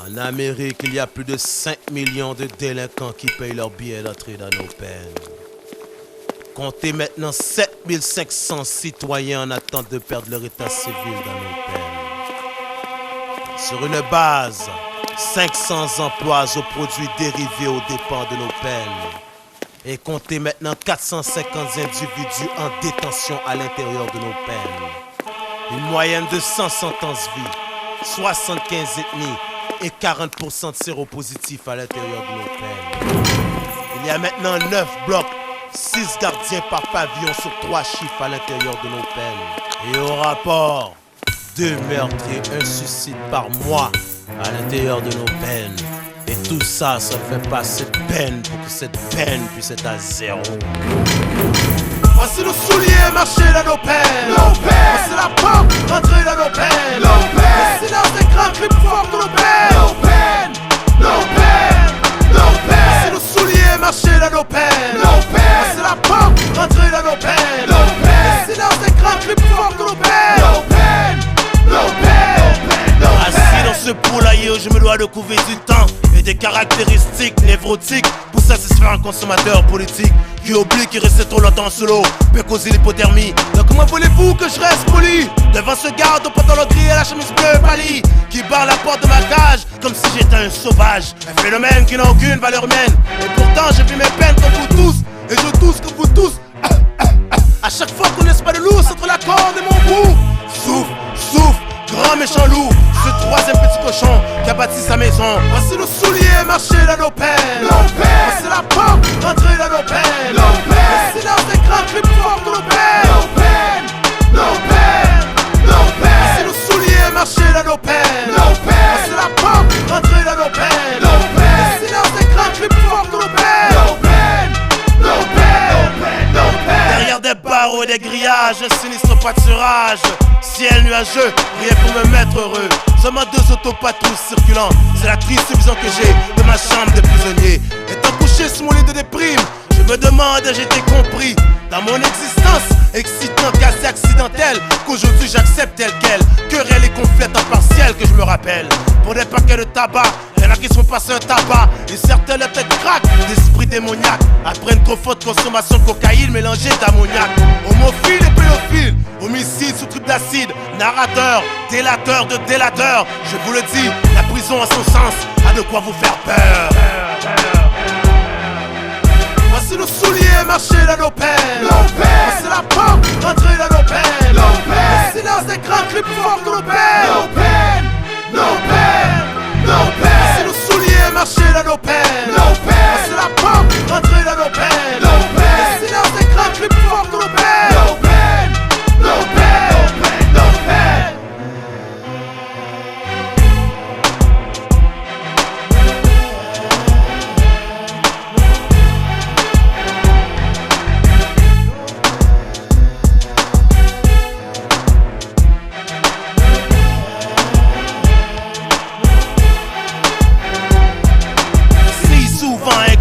En Amérique, il y a plus de 5 millions de délinquants qui payent leur billet d'entrée dans nos peines. Comptez maintenant 7500 citoyens en attente de perdre leur état civil dans nos peines. Sur une base, 500 emplois aux produits dérivés aux dépens de nos peines. Et comptez maintenant 450 individus en détention à l'intérieur de nos peines. Une moyenne de 100 sentences vie, 75 ethnies et 40% de séropositifs à l'intérieur de nos peines. Il y a maintenant 9 blocs, 6 gardiens par pavillon sur 3 chiffres à l'intérieur de nos peines. Et au rapport, 2 meurtres et 1 suicide par mois à l'intérieur de nos peines. Et tout ça, ça ne fait pas cette peine pour que cette peine puisse être à 0. Voici nos souliers marcher dans nos peines. Voici la porte rentrer dans nos peines. Le silence des grands cris plus forts que nos peines. Voici nos souliers marcher dans nos peines. Voici la porte rentrer dans nos peines. Le silence des grands cris plus forts que nos peines. Assis dans ce poulailler où je me dois de couver du temps et des caractéristiques névrotiques pour satisfaire un consommateur politique qui oublie qu'il reste trop longtemps sous l'eau, peut causer l'hypothermie. Donc comment voulez-vous que je reste poli devant ce garde au pantalon gris et à la chemise bleue pâlie qui barre la porte de ma cage comme si j'étais un sauvage, un phénomène qui n'a aucune valeur humaine. Et pourtant je vis mes peines comme vous tous et je tousse comme vous tous. À chaque fois qu'on n'est pas de loup entre la corde et mon cou. Souffle, souffle, grand méchant loup, ce troisième petit cochon qui a bâti sa maison. Voici nos souliers marcher dans nos peines. Voici la porte rentrer dans nos peines. Le silence des grands cris plus forts que nos peines. Voici nos souliers marcher dans nos peines. Voici la porte rentrer dans nos peines. Le silence des grands cris plus forts que nos peines. Derrière des barreaux et des grillages, un sinistre pâturage. Ciel nuageux, rien pour me mettre heureux. Seulement 2 autopatrouilles circulant. C'est la triste vision que j'ai de ma chambre de prisonnier. Étant couché sur mon lit de déprime, je me demande, j'ai été compris dans mon existence excitante, assez accidentelle, qu'aujourd'hui j'accepte telle quelle. Querelle et conflits en partiel que je me rappelle. Pour des paquets de tabac, y'en a qui se font passer un tabac. Et certains la tête craque, d'esprit démoniaque. Après une trop forte consommation de cocaïne mélangée d'ammoniac. Homophile et pédophile, homicide sous trip d'acide, narrateur, délateur de délateur. Je vous le dis, la prison à son sens a de quoi vous faire peur. Voici nos souliers marcher dans nos peines. Voici la porte rentrer dans nos peines. Le silence des grands cris plus forts que nos peines. Voici nos souliers marcher dans nos peines. Voici la porte rentrer dans nos peines. Le silence des grands cris plus forts que nos peines.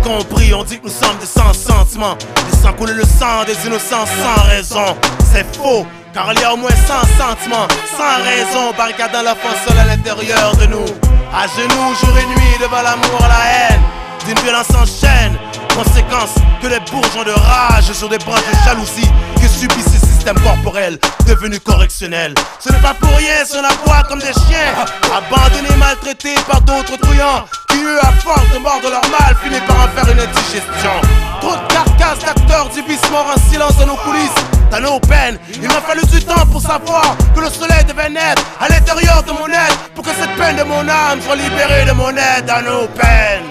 Compris, on dit que nous sommes des sans sentiments, laissant couler le sang des innocents sans raison. C'est faux, car il y a au moins 100 sentiments, sans raison, barricadant l'enfant seul à l'intérieur de nous. À genoux, jour et nuit, devant l'amour et la haine, d'une violence en chaîne. Conséquence que les bourgeons de rage sur des branches de jalousie que subissent ce système corporel devenu correctionnel. Ce n'est pas pour rien si on aboie comme des chiens, abandonnés, maltraités par d'autres truands qui eux, à force de mordre leur mal, finissent par en faire une indigestion. Trop de carcasses d'acteurs du vice morts en silence dans nos coulisses, dans nos peines. Il m'a fallu du temps pour savoir que le soleil devait naître à l'intérieur de mon être, pour que cette peine de mon âme soit libérée de mon aide dans nos peines.